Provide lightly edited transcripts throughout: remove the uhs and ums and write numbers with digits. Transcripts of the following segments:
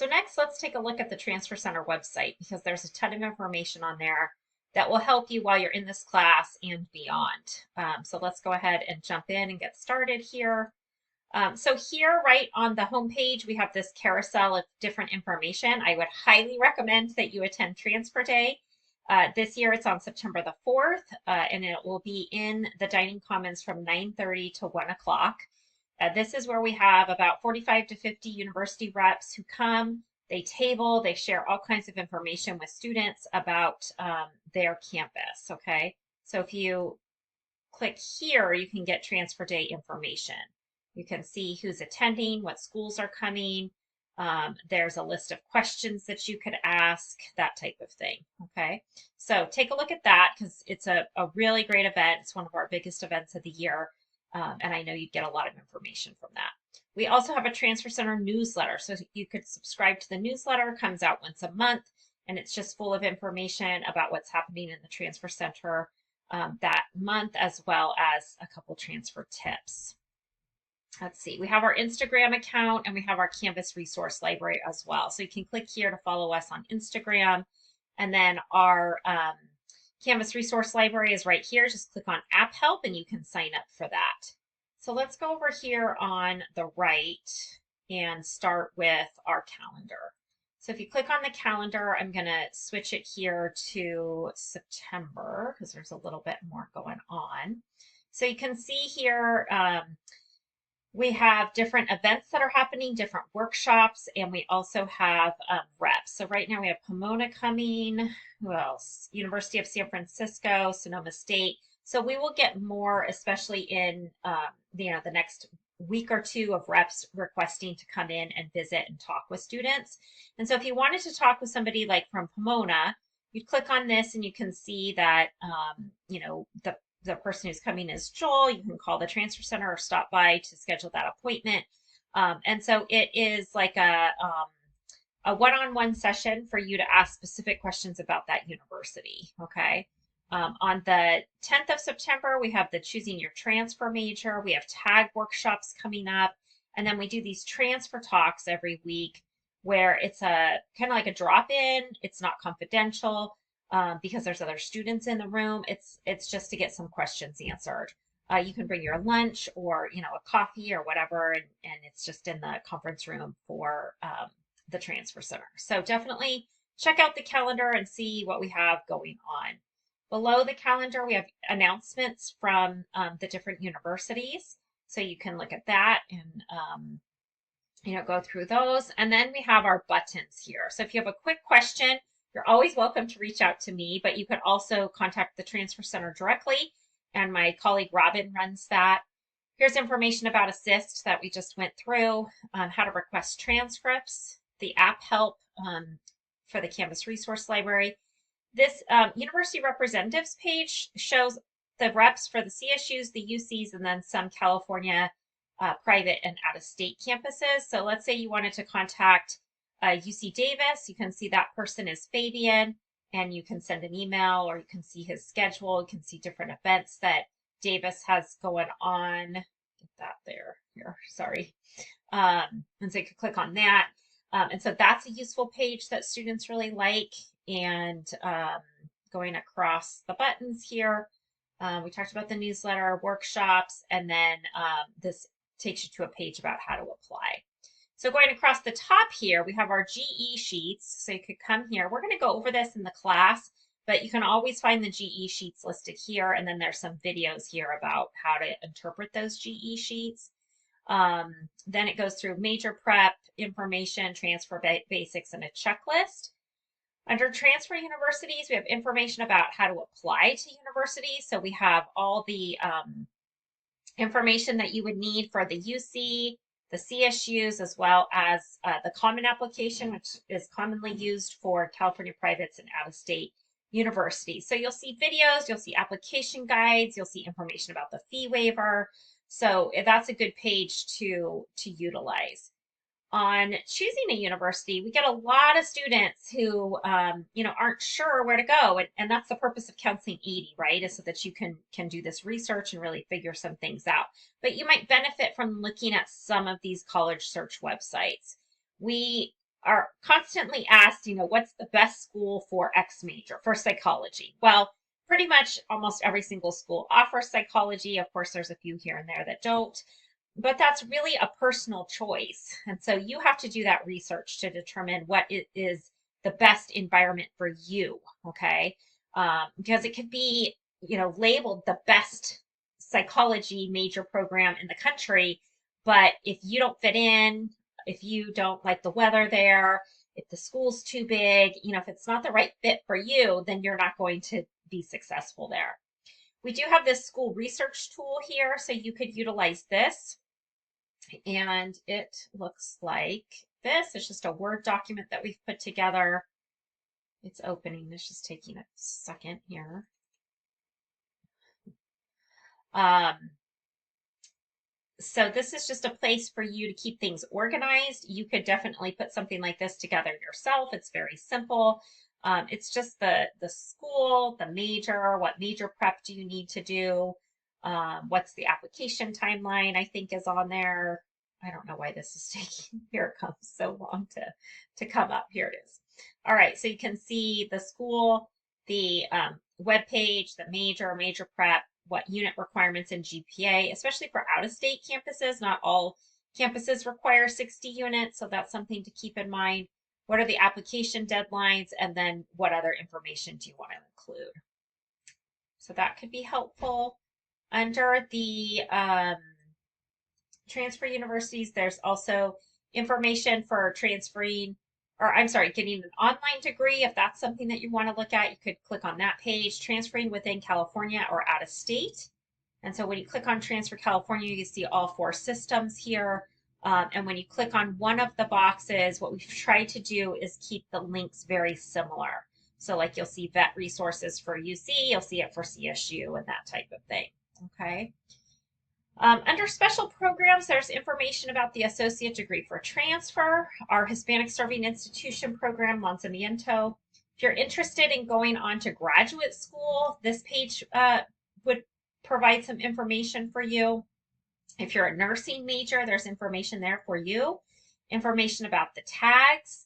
So next, let's take a look at the Transfer Center website because there's a ton of information on there that will help you while you're in this class and beyond. So let's go ahead and jump in and get started here. So here, right on the home page, we have this carousel of different information. I would highly recommend that you attend Transfer Day. This year it's on September the 4th, and it will be in the Dining Commons from 9:30 to 1 o'clock. This is where we have about 45 to 50 university reps who come, they table, they share all kinds of information with students about their campus, okay? So if you click here, you can get Transfer Day information. You can see who's attending, what schools are coming. There's a list of questions that you could ask, that type of thing. Okay, so take a look at that because it's a really great event. It's one of our biggest events of the year, and I know you'd get a lot of information from that. We also have a Transfer Center newsletter, so you could subscribe to the newsletter. It comes out once a month, and it's just full of information about what's happening in the Transfer Center that month, as well as a couple transfer tips. Let's see, we have our Instagram account and we have our Canvas resource library as well. So you can click here to follow us on Instagram. And then our Canvas resource library is right here. Just click on App Help and you can sign up for that. So let's go over here on the right and start with our calendar. So if you click on the calendar, I'm going to switch it here to September because there's a little bit more going on. So you can see here, we have different events that are happening, different workshops, and we also have reps. So right now we have Pomona coming. Who else? University of San Francisco, Sonoma State. So we will get more, especially in the next week or two of reps requesting to come in and visit and talk with students. And so if you wanted to talk with somebody like from Pomona, you'd click on this and you can see that the person who's coming is Joel. You can call the Transfer Center or stop by to schedule that appointment. And so it is like a one-on-one session for you to ask specific questions about that university. Okay. On the 10th of September, we have the Choosing Your Transfer Major. We have tag workshops coming up. And then we do these transfer talks every week where it's a kind of like a drop-in. It's not confidential. Because there's other students in the room. It's just to get some questions answered. You can bring your lunch or a coffee or whatever, and it's just in the conference room for the Transfer Center. So definitely check out the calendar and see what we have going on. Below the calendar, we have announcements from the different universities, so you can look at that and go through those. And then we have our buttons here. So if you have a quick question, you're always welcome to reach out to me, but you could also contact the Transfer Center directly, and my colleague Robin runs that. Here's information about Assist that we just went through, how to request transcripts, the app help for the Canvas resource library. This University Representatives page shows the reps for the CSUs, the UCs, and then some California private and out-of-state campuses. So let's say you wanted to contact UC Davis, you can see that person is Fabian, and you can send an email or you can see his schedule. You can see different events that Davis has going on. Get that here, sorry. And so you can click on that. And so that's a useful page that students really like. And going across the buttons here, we talked about the newsletter, workshops, and then this takes you to a page about how to apply. So going across the top here, we have our GE sheets. So you could come here. We're going to go over this in the class, but you can always find the GE sheets listed here. And then there's some videos here about how to interpret those GE sheets. Then it goes through major prep, information, transfer basics, and a checklist. Under transfer universities, we have information about how to apply to universities. So we have all the information that you would need for the UC, the CSUs, as well as the common application, which is commonly used for California privates and out-of-state universities. So you'll see videos, you'll see application guides, you'll see information about the fee waiver. So that's a good page to utilize. On choosing a university, we get a lot of students who aren't sure where to go, and that's the purpose of Counseling 80, right? Is so that you can do this research and really figure some things out. But you might benefit from looking at some of these college search websites. We are constantly asked, what's the best school for X major for psychology? Well, pretty much almost every single school offers psychology. Of course, there's a few here and there that don't, but that's really a personal choice. And so you have to do that research to determine what is the best environment for you, okay? Because it could be, labeled the best psychology major program in the country, but if you don't fit in, if you don't like the weather there, if the school's too big, if it's not the right fit for you, then you're not going to be successful there. We do have this school research tool here, so you could utilize this. And it looks like this. It's just a Word document that we've put together. It's opening. It's just taking a second here. So this is just a place for you to keep things organized. You could definitely put something like this together yourself. It's very simple. It's just the school, the major, what major prep do you need to do? What's the application timeline, I think is on there. I don't know why this is taking, here it comes, so long to come up. Here it is. All right, so you can see the school, the web page, the major prep, what unit requirements and GPA, especially for out-of-state campuses. Not all campuses require 60 units, so that's something to keep in mind. What are the application deadlines, and then what other information do you want to include? So that could be helpful. Under the transfer universities, there's also information for transferring, or I'm sorry, getting an online degree. If that's something that you want to look at, you could click on that page, transferring within California or out of state. And so when you click on Transfer California, you see all 4 systems here. And when you click on one of the boxes, what we've tried to do is keep the links very similar. So like you'll see vet resources for UC, you'll see it for CSU and that type of thing. Okay. Under special programs, there's information about the associate degree for transfer, our Hispanic Serving Institution program, Lanzamiento. If you're interested in going on to graduate school, this page would provide some information for you. If you're a nursing major, there's information there for you. Information about the tags,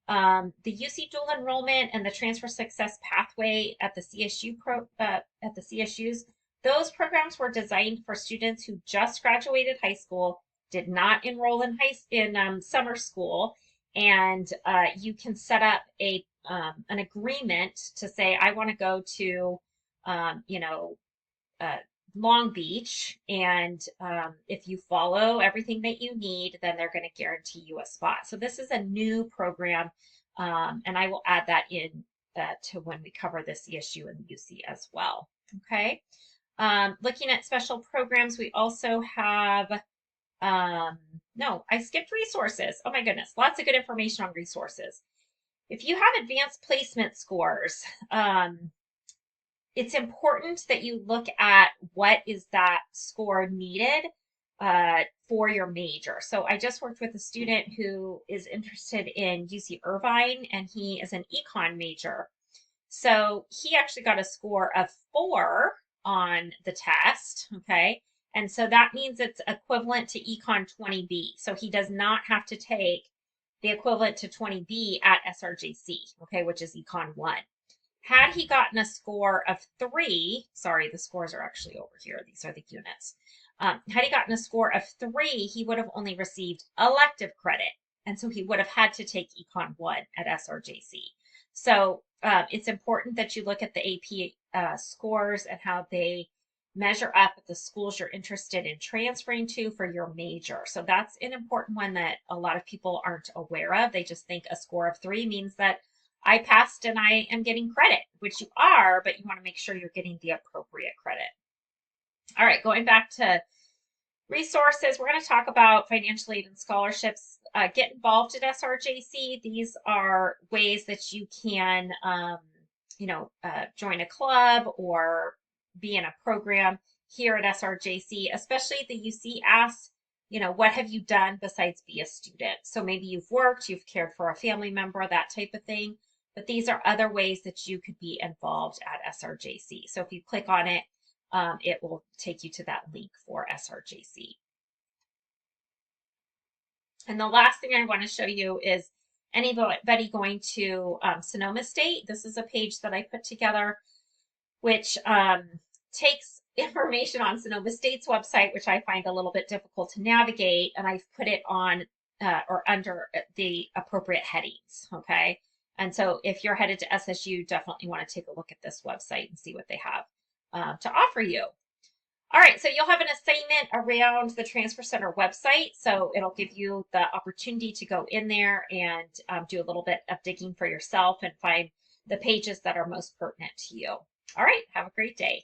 the UC dual enrollment, and the transfer success pathway at the CSUs. Those programs were designed for students who just graduated high school, did not enroll in summer school, and you can set up an agreement to say, I want to go to, Long Beach, and if you follow everything that you need, then they're going to guarantee you a spot. So this is a new program, and I will add that in to when we cover the CSU and the UC as well. Okay. Looking at special programs, we also have, no, I skipped resources. Oh my goodness, lots of good information on resources. If you have advanced placement scores, it's important that you look at what is that score needed for your major. So I just worked with a student who is interested in UC Irvine, and he is an econ major. So he actually got a score of 4 on the test, okay? And so that means it's equivalent to Econ 20B. So he does not have to take the equivalent to 20B at SRJC, okay, which is Econ 1. Had he gotten a score of 3, sorry, the scores are actually over here. These are the units. Had he gotten a score of 3, he would have only received elective credit. And so he would have had to take Econ 1 at SRJC. So it's important that you look at the AP scores and how they measure up at the schools you're interested in transferring to for your major. So that's an important one that a lot of people aren't aware of. They just think a score of 3 means that I passed and I am getting credit, which you are, but you want to make sure you're getting the appropriate credit. All right, going back to resources, we're going to talk about financial aid and scholarships. Get involved at SRJC. These are ways that you can, join a club or be in a program here at SRJC, especially the UC asks, what have you done besides be a student? So maybe you've worked, you've cared for a family member, that type of thing. But these are other ways that you could be involved at SRJC. So if you click on it, it will take you to that link for SRJC. And the last thing I want to show you is Anybody going to Sonoma State, this is a page that I put together, which takes information on Sonoma State's website, which I find a little bit difficult to navigate, and I've put it on or under the appropriate headings, okay? And so if you're headed to SSU, definitely want to take a look at this website and see what they have to offer you. All right, so you'll have an assignment around the Transfer Center website. So it'll give you the opportunity to go in there and do a little bit of digging for yourself and find the pages that are most pertinent to you. All right, have a great day.